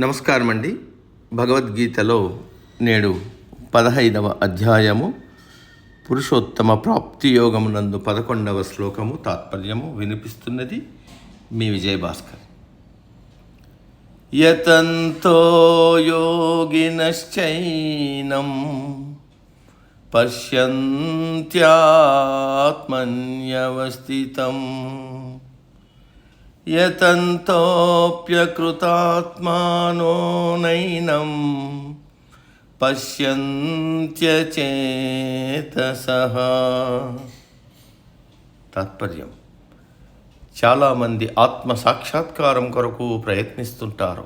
నమస్కారం అండి. భగవద్గీతలో నేడు 15వ అధ్యాయము పురుషోత్తమ ప్రాప్తి యోగమునందు 11వ శ్లోకము తాత్పర్యము వినిపిస్తున్నది మీ విజయభాస్కర్. యతంతో యోగినశ్చైనం పశ్యంత్యాత్మన్యవస్థితం యతంతోప్యకృతాత్మానో నైనం పశ్యంత్యచేతసః. తాత్పర్యం: చాలామంది ఆత్మ సాక్షాత్కారం కొరకు ప్రయత్నిస్తుంటారు.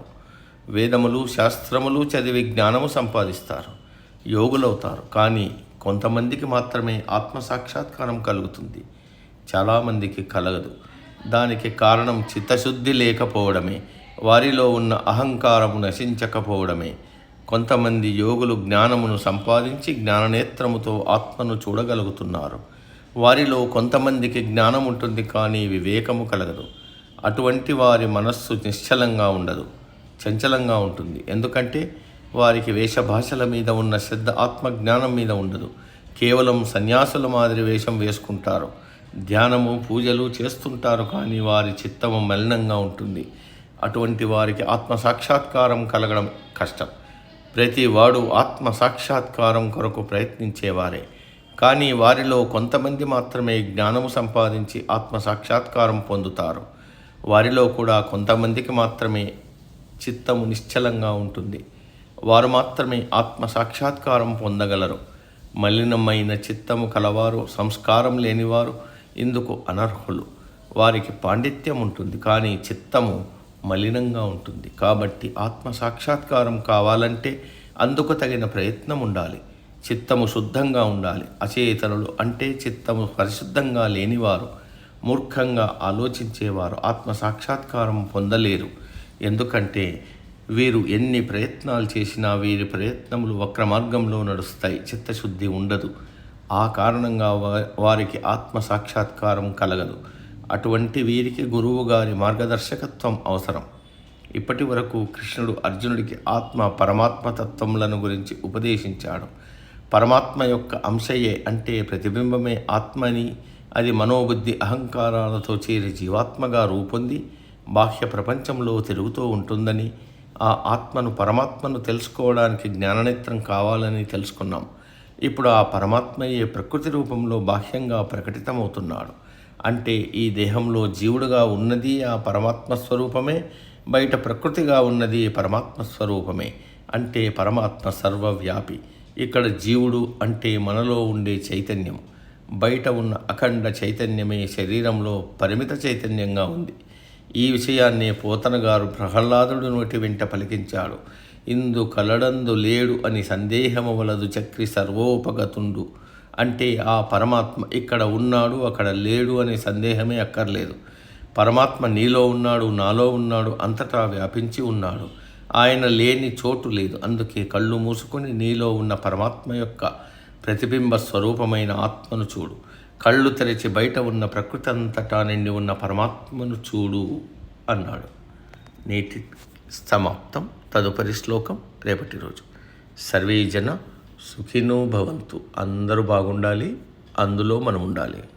వేదములు శాస్త్రములు చదివి జ్ఞానము సంపాదిస్తారు, యోగులవుతారు. కానీ కొంతమందికి మాత్రమే ఆత్మ సాక్షాత్కారం కలుగుతుంది, చాలామందికి కలగదు. దానికి కారణం చిత్తశుద్ధి లేకపోవడమే, వారిలో ఉన్న అహంకారము నశించకపోవడమే. కొంతమంది యోగులు జ్ఞానమును సంపాదించి జ్ఞాననేత్రముతో ఆత్మను చూడగలుగుతున్నారు. వారిలో కొంతమందికి జ్ఞానం ఉంటుంది, కానీ వివేకము కలగదు. అటువంటి వారి మనస్సు నిశ్చలంగా ఉండదు, చంచలంగా ఉంటుంది. ఎందుకంటే వారికి వేషభాషల మీద ఉన్న శ్రద్ధ ఆత్మజ్ఞానం మీద ఉండదు. కేవలం సన్యాసుల మాదిరి వేషం వేసుకుంటారు, ధ్యానము పూజలు చేస్తుంటారు, కానీ వారి చిత్తము మలినంగా ఉంటుంది. అటువంటి వారికి ఆత్మ సాక్షాత్కారం కలగడం కష్టం. ప్రతి వాడు ఆత్మ సాక్షాత్కారం కొరకు ప్రయత్నించేవారే, కానీ వారిలో కొంతమంది మాత్రమే జ్ఞానము సంపాదించి ఆత్మ సాక్షాత్కారం పొందుతారు. వారిలో కూడా కొంతమందికి మాత్రమే చిత్తము నిశ్చలంగా ఉంటుంది. వారు మాత్రమే ఆత్మ సాక్షాత్కారం పొందగలరు. మలినమైన చిత్తము కలవారు, సంస్కారం లేనివారు ఇందుకు అనర్హులు. వారికి పాండిత్యం ఉంటుంది, కానీ చిత్తము మలినంగా ఉంటుంది. కాబట్టి ఆత్మ సాక్షాత్కారం కావాలంటే అందుకు తగిన ప్రయత్నం ఉండాలి. చిత్తము శుద్ధంగా ఉండాలి. అచేతనులు అంటే చిత్తము పరిశుద్ధంగా లేనివారు, మూర్ఖంగా ఆలోచించేవారు ఆత్మ సాక్షాత్కారం పొందలేరు. ఎందుకంటే వీరు ఎన్ని ప్రయత్నాలు చేసినా వీరి ప్రయత్నములు వక్ర మార్గంలో నడుస్తాయి, చిత్తశుద్ధి ఉండదు. ఆ కారణంగా వారికి ఆత్మ సాక్షాత్కారం కలగదు. అటువంటి వీరికి గురువు గారి మార్గదర్శకత్వం అవసరం. ఇప్పటి వరకు కృష్ణుడు అర్జునుడికి ఆత్మ పరమాత్మ తత్వములను గురించి ఉపదేశించాడు. పరమాత్మ యొక్క అంశయే అంటే ప్రతిబింబమే ఆత్మని, అది మనోబుద్ధి అహంకారాలతో చేరి జీవాత్మగా రూపొంది బాహ్య ప్రపంచంలో తిరుగుతూ ఉంటుందని, ఆ ఆత్మను పరమాత్మను తెలుసుకోవడానికి జ్ఞాననేత్రం కావాలని తెలుసుకున్నాం. ఇప్పుడు ఆ పరమాత్మయే ప్రకృతి రూపంలో బాహ్యంగా ప్రకటితమవుతున్నాడు. అంటే ఈ దేహంలో జీవుడుగా ఉన్నది ఆ పరమాత్మ స్వరూపమే, బయట ప్రకృతిగా ఉన్నది పరమాత్మ స్వరూపమే. అంటే పరమాత్మ సర్వవ్యాపి. ఇక్కడ జీవుడు అంటే మనలో ఉండే చైతన్యం, బయట ఉన్న అఖండ చైతన్యమే శరీరంలో పరిమిత చైతన్యంగా ఉంది. ఈ విషయాన్నే పోతన గారు ప్రహ్లాదుడు నోటి వెంట పలికించాడు. ఇందు కలడందు లేడు అని సందేహము వలదు చక్రి సర్వోపగతుండు. అంటే ఆ పరమాత్మ ఇక్కడ ఉన్నాడు, అక్కడ లేడు అనే సందేహమే అక్కర్లేదు. పరమాత్మ నీలో ఉన్నాడు, నాలో ఉన్నాడు, అంతటా వ్యాపించి ఉన్నాడు. ఆయన లేని చోటు లేదు. అందుకే కళ్ళు మూసుకొని నీలో ఉన్న పరమాత్మ యొక్క ప్రతిబింబ స్వరూపమైన ఆత్మను చూడు. కళ్ళు తెరిచి బయట ఉన్న ప్రకృతి అంతటా నిండి ఉన్న పరమాత్మను చూడు అన్నాడు. నేటి సమాప్తం. తదుపరి శ్లోకం రేపటి రోజు. సర్వే జన సుఖినో భవంతు. అందరూ బాగుండాలి, అందులో మనం ఉండాలి.